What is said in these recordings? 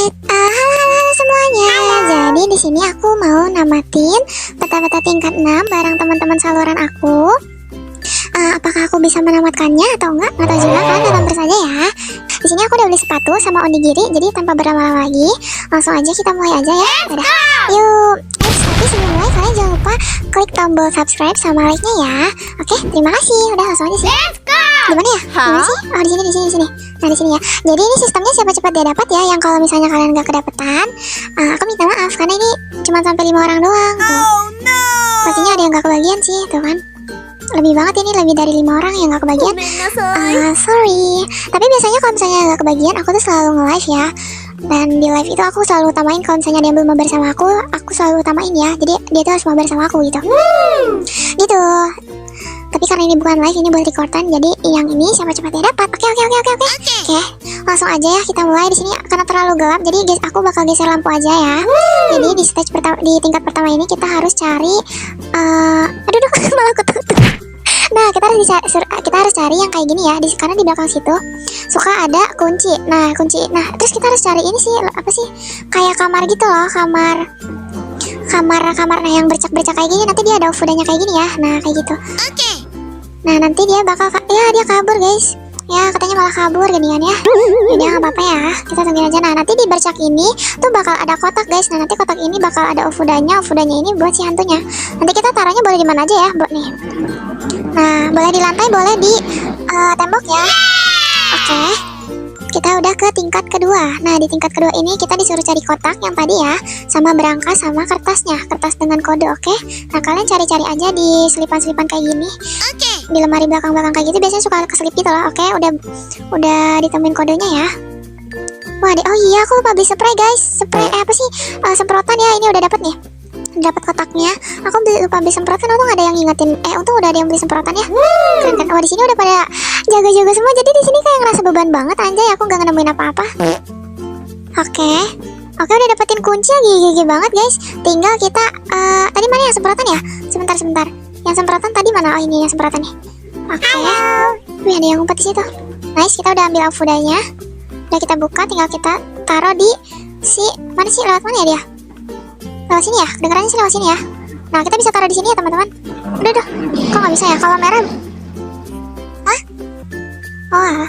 Halo semuanya. Jadi di sini aku mau namatin peta-peta tingkat 6 bareng teman-teman saluran aku. Apakah aku bisa menamatkannya atau enggak? Nggak tahu juga kan, tonton terus aja ya. Di sini aku udah beli sepatu sama onigiri, jadi tanpa berlama-lama lagi, langsung aja kita mulai aja ya. Udah. Yuk. Tapi sebelum mulai kalian jangan lupa klik tombol subscribe sama like-nya ya. Oke, terima kasih. Udah langsung aja sih. Gimana ya? Gimana sih? Oh, di sini. Nah, di sini ya. Jadi ini sistemnya siapa cepat dia dapat ya. Yang kalau misalnya kalian nggak kedapetan, aku minta maaf karena ini cuma sampai 5 orang doang tuh. Oh no. Pastinya ada yang nggak kebagian sih, tuh kan. Lebih banget ini, lebih dari 5 orang yang nggak kebagian. Sorry. Tapi biasanya kalau misalnya nggak kebagian, aku tuh selalu nge-live ya. Dan di live itu aku selalu utamain kalau misalnya dia belum mabar sama aku selalu utamain ya. Jadi dia tuh harus mabar sama aku gitu. Gitu. Tapi karena ini bukan live, ini buat recordan, jadi yang ini siapa cepatnya dapat. Oke. Oke, langsung aja ya kita mulai. Di sini karena terlalu gelap, jadi guys aku bakal geser lampu aja ya. Jadi di stage pertama, di tingkat pertama ini kita harus cari malah aku tutup. Nah, kita harus cari yang kayak gini ya. Karena di belakang situ suka ada kunci. Nah, terus kita harus cari ini sih, apa sih? Kayak kamar gitu loh, kamar nah yang bercak-bercak kayak gini. Nanti dia ada fudanya kayak gini ya. Nah, kayak gitu. Nah, nanti dia bakal dia kabur, guys. Ya, katanya malah kabur geningan ya. Jadi nggak apa-apa ya. Kita tungguin aja. Nah, nanti di bercak ini tuh bakal ada kotak, guys. Nah, nanti kotak ini bakal ada fudanya. Fudanya ini buat si hantunya. Nanti kita taruhnya boleh di mana aja ya, buat nih. Nah, boleh di lantai, boleh di tembok ya. Oke. Kita udah ke tingkat kedua. Nah, di tingkat kedua ini kita disuruh cari kotak yang tadi ya, sama berangkas sama kertasnya, kertas dengan kode. Oke. Nah, kalian cari-cari aja di selipan-selipan kayak gini. Di lemari belakang-belakang kayak gitu biasanya suka keselip gitu loh. Oke, udah ditemuin kodenya ya. Wah, oh iya aku lupa beli spray, guys. Spray apa sih? Semprotan ya. Ini udah dapat nih. Dapat kotaknya. Aku lupa beli semprotan. Untung ada yang ngingetin. Untung udah ada yang beli semprotan ya. Keren kan? Oh, di sini udah pada jaga-jaga semua. Jadi di sini kayak ngerasa beban banget, anjay. Aku nggak nemuin apa-apa. Oke, udah dapetin kunci ya. Gigi banget, guys. Tinggal kita tadi mana yang semprotan ya? Sebentar. Yang semprotan tadi mana? Oh, ini yang semprotan nih. Oke. Wih, ada yang ngumpet di situ. Nice, kita udah ambil fudanya. Udah kita buka, tinggal kita taruh di mana sih? Lewat mana ya dia? Lewat sini ya, kedengarannya sih lewat sini ya. Nah, kita bisa taruh di sini ya teman-teman. Udah, kok nggak bisa ya? Kalau merah, oh.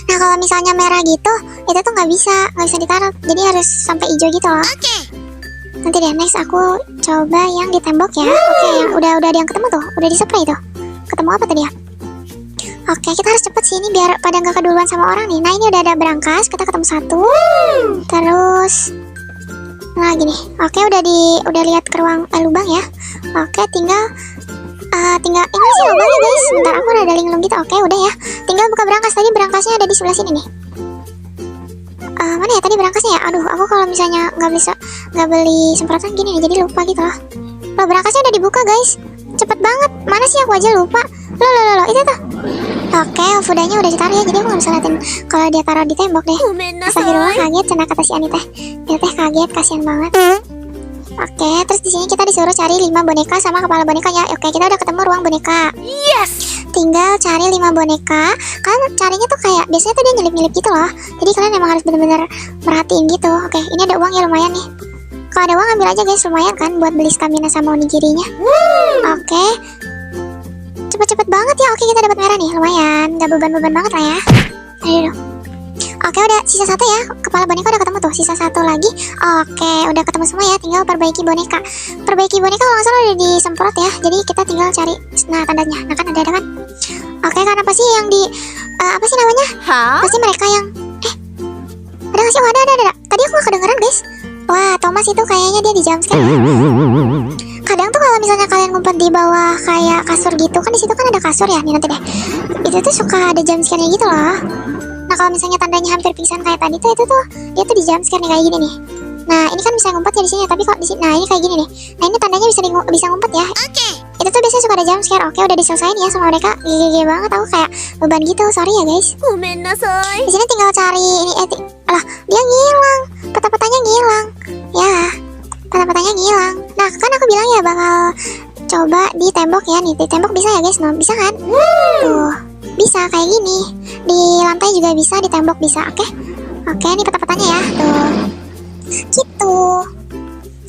Nah, kalau misalnya merah gitu, itu tuh nggak bisa ditaruh. Jadi harus sampai hijau gitu loh. Nanti deh, next aku coba yang di tembok ya. Oke, yang udah ada yang ketemu tuh, udah di spray tuh. Ketemu apa tadi ya? Oke, kita harus cepet sini biar pada nggak keduluan sama orang nih. Nah, ini udah ada berangkas, kita ketemu satu. Terus lagi nih. Oke, udah lihat ke ruang lubang ya. Oke, tinggal ini sih lubangnya, guys. Bentar, aku ada linglung gitu. Oke, udah ya. Tinggal buka berangkas. Tadi berangkasnya ada di sebelah sini nih. Mana ya tadi berangkasnya ya? Aduh, aku kalau misalnya nggak beli semprotan gini nih, jadi lupa gitu loh. Loh, berangkasnya udah dibuka, guys. Cepet banget. Mana sih aku aja lupa. Loh, itu tuh. Oke, fudanya udah ditaruh ya, jadi aku nggak bisa liatin kalau dia taruh di tembok deh. Astagfirullah, kaget, cina kata si Ani teh. Dia teh kaget, kasihan banget. Oke, terus di sini kita disuruh cari 5 boneka sama kepala bonekanya. Oke, kita udah ketemu ruang boneka. Yes. Tinggal cari 5 boneka. Kalian carinya tuh kayak biasanya tuh dia nyelip-nyelip gitu loh. Jadi kalian emang harus bener-bener merhatiin gitu. Oke, ini ada uang ya, lumayan nih. Kalau ada uang ambil aja, guys, lumayan kan buat beli stamina sama onigirinya. Oke. Cepet-cepet banget ya. Oke, kita dapat merah nih, lumayan. Gak beban-beban banget lah ya. Ayo. Oke, udah sisa 1 ya. Kepala boneka udah ketemu tuh. Sisa 1 lagi. Oke, udah ketemu semua ya. Tinggal perbaiki boneka. Perbaiki boneka kalau nggak salah udah disemprot ya. Jadi kita tinggal cari tandanya. Nah, kan ada kan. Oke, karena pasti yang di apa sih namanya? Pasti mereka yang ada nggak sih? Oh, ada. Tadi aku nggak kedengeran, guys. Wah, Thomas itu kayaknya dia di jumpscare. Kadang tuh kalau misalnya kalian ngumpet di bawah kayak kasur gitu kan, di situ kan ada kasur ya. Nih nanti deh. Itu tuh suka ada jumpscare-nya gitu loh. Nah, kalau misalnya tandanya hampir pingsan kayak tadi tuh, itu tuh dia tuh di jumpscare nih kayak gini nih. Nah, ini kan bisa ngumpet ya di sini, tapi kok di sini, nah ini kayak gini nih. Nah, ini tandanya bisa ngumpet ya. Itu tuh biasanya suka ada jumpscare. Oke, udah diselesain ya sama mereka. Gigi banget, aku kayak beban gitu. Sorry ya, guys. Di sini tinggal cari ini. Dia ngilang. Peta-petanya ngilang. Ya, peta-petanya ngilang. Nah, kan aku bilang ya bakal coba di tembok ya. Nih, di tembok bisa ya, guys? No, bisa kan? Tuh. Bisa kayak gini. Di lantai juga bisa, di tembok bisa. Oke, ini peta-petanya ya. Tuh.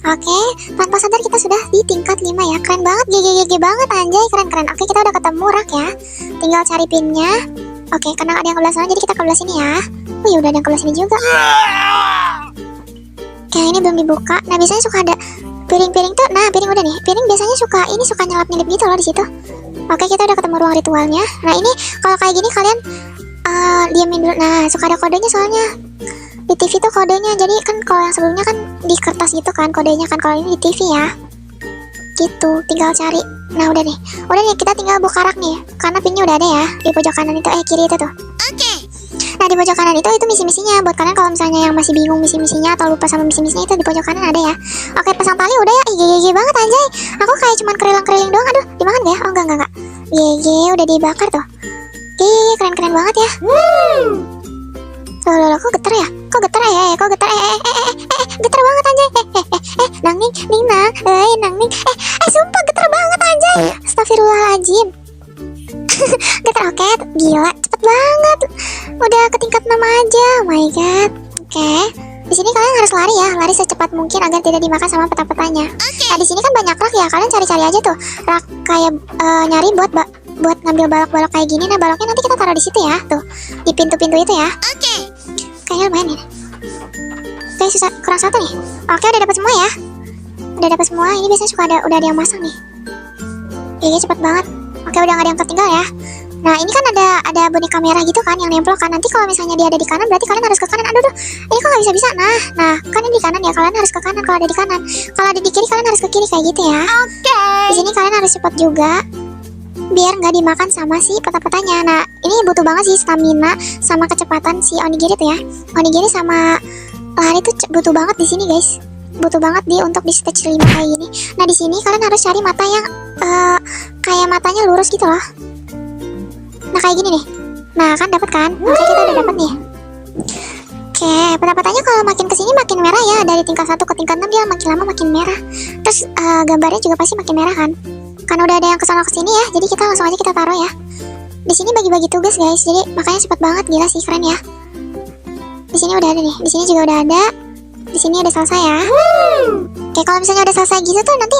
Oke, tanpa sadar kita sudah di tingkat 5 ya. Keren banget, GG banget anjay, keren. Oke, kita udah ketemu rak ya. Tinggal cari pinnya. Oke, karena ada yang ke belah sana jadi kita ke belah sini ya. Wih, udah ada yang ke belah sini juga. Oke, ini belum dibuka. Nah, biasanya suka ada piring-piring tuh. Nah, piring udah nih. Piring biasanya suka nyelap-nyelip gitu loh di situ. Oke, kita udah ketemu ruang ritualnya. Nah, ini kalau kayak gini kalian diamin dulu. Nah, suka ada kodenya soalnya. Di TV tuh kodenya. Jadi kan kalau yang sebelumnya kan di kertas gitu kan kodenya kan, kalau ini di TV ya. Gitu, tinggal cari. Nah, udah nih, kita tinggal buka rak nih. Karena pinnya udah ada ya di pojok kanan itu, kiri itu tuh. Oke. Nah, di pojok kanan itu misi-misinya. Buat kalian kalau misalnya yang masih bingung misi-misinya atau lupa sama misi-misinya, itu di pojok kanan ada ya. Oke, pasang tali udah ya. GG banget anjay. Aku kayak cuman keriling-keriling doang. Aduh, dimakan gak ya? Oh, enggak. GG, udah dibakar tuh. Keren banget ya. Loh, kok getar ya? Kok getar banget anjay. Nang, sumpah getar banget anjay. Astagfirullahaladzim. Getar, oke, gila, cepet banget. Udah ke tingkat 6 aja, oh my god. Oke, di sini kalian harus lari ya, lari secepat mungkin agar tidak dimakan sama peta-petanya. Nah, di sini kan banyak rak ya, kalian cari-cari aja tuh. Rak kayak nyari buat ngambil balok-balok kayak gini. Nah, baloknya nanti kita taruh di situ ya, tuh di pintu-pintu itu ya. Oke. Kayaknya lumayan ya. Oke, kurang satu nih. Oke, udah dapat semua ya. Udah dapat semua. Ini biasanya suka udah ada yang masang nih. Cepet banget. Oke, udah gak ada yang tertinggal ya. Nah, ini kan ada boneka merah gitu kan yang nempel kan. Nanti kalau misalnya dia ada di kanan berarti kalian harus ke kanan. Aduh, ini kok gak bisa. Nah, kan ini di kanan ya, kalian harus ke kanan kalau ada di kanan. Kalau ada di kiri kalian harus ke kiri kayak gitu ya. Oke. Di sini kalian harus cepat juga biar nggak dimakan sama si peta-petanya. Nah, ini butuh banget sih stamina sama kecepatan si onigiri tuh ya. Onigiri sama lari tuh butuh banget di sini guys. Butuh banget untuk di stage 5 kayak gini. Nah, di sini kalian harus cari mata yang kayak matanya lurus gitu loh. Nah, kayak gini nih. Nah, kan dapat kan? Oke, kita udah dapat nih. Oke, peta-petanya kalau makin kesini makin merah ya. Dari tingkat 1 ke tingkat 6 dia makin lama makin merah. Terus gambarnya juga pasti makin merah kan? Karena udah ada yang kesana kesini ya, jadi kita langsung aja kita taruh ya. Di sini bagi-bagi tugas guys, jadi makanya cepet banget, gila sih, keren ya. Di sini udah ada nih, di sini juga udah ada, di sini udah selesai ya. Oke, kalau misalnya udah selesai gitu tuh nanti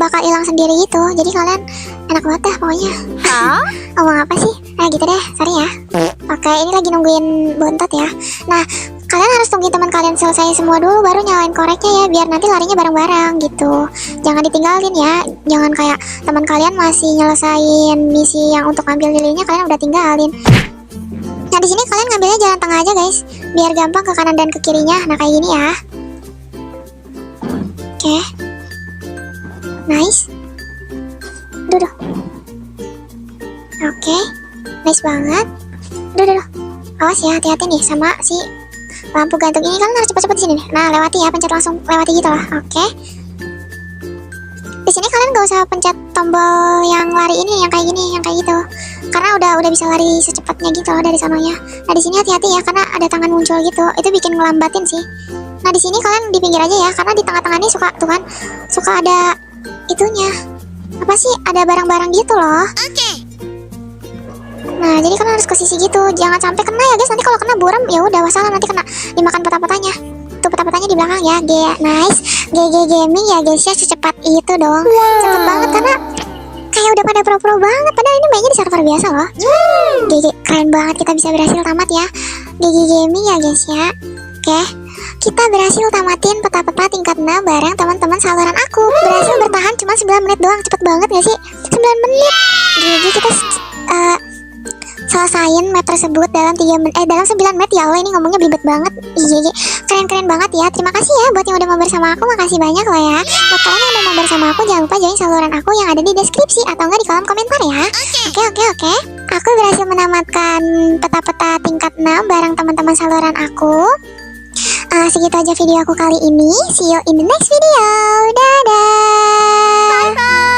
bakal hilang sendiri gitu, jadi kalian enak banget dah pokoknya. Ngomong apa sih? Nah gitu deh, sorry ya. Oke, ini lagi nungguin bontot ya. Nah, kalian harus tungguin teman kalian selesai semua dulu baru nyalain koreknya ya, biar nanti larinya bareng-bareng gitu. Jangan ditinggalin ya, jangan kayak teman kalian masih nyelesain misi yang untuk ambil lilinnya kalian udah tinggalin. Nah, di sini kalian ngambilnya jalan tengah aja guys, biar gampang ke kanan dan ke kirinya. Nah, kayak gini ya. Oke. Nice. Duh. Oke. Nice banget. Duh. Awas ya, hati-hati nih sama si lampu gantung ini. Kalian harus cepat-cepat di sini nih. Nah, lewati ya, pencet langsung lewati gitu lah. Oke. Di sini kalian gak usah pencet tombol yang lari ini, yang kayak gini, yang kayak gitu. Karena udah bisa lari secepatnya gitu loh dari sononya. Nah, di sini hati-hati ya, karena ada tangan muncul gitu. Itu bikin ngelambatin sih. Nah, di sini kalian di pinggir aja ya, karena di tengah-tengah ini suka tuh kan, suka ada itunya. Apa sih? Ada barang-barang gitu loh. Oke. Nah, jadi kalian harus ke sisi gitu. Jangan sampai kena ya guys. Nanti kalau kena buram ya udah wassalam, nanti kena dimakan peta-petanya. Tuh peta-petanya di belakang ya. Nice. GG gaming ya guys ya, secepat itu dong. Cepet banget karena kayak udah pada pro-pro banget. Padahal ini mainnya di server biasa loh. GG, keren banget kita bisa berhasil tamat ya. GG gaming ya guys ya. Oke. Kita berhasil tamatin peta-peta tingkat 6 bareng teman-teman saluran aku. Berhasil bertahan cuma 9 menit doang. Cepet banget gak sih? 9 menit. Jadi kita selesain map tersebut dalam 9 menit. Ya Allah, ini ngomongnya belibet banget. Iya, keren banget ya. Terima kasih ya buat yang udah mau bersama aku. Makasih banyak loh ya. Buat kalian yang udah mau bersama aku, jangan lupa join saluran aku yang ada di deskripsi atau enggak di kolom komentar ya. Oke. Aku berhasil menamatkan peta-peta tingkat 6 bareng teman-teman saluran aku. Segitu aja video aku kali ini. See you in the next video. Dadah. Bye-bye.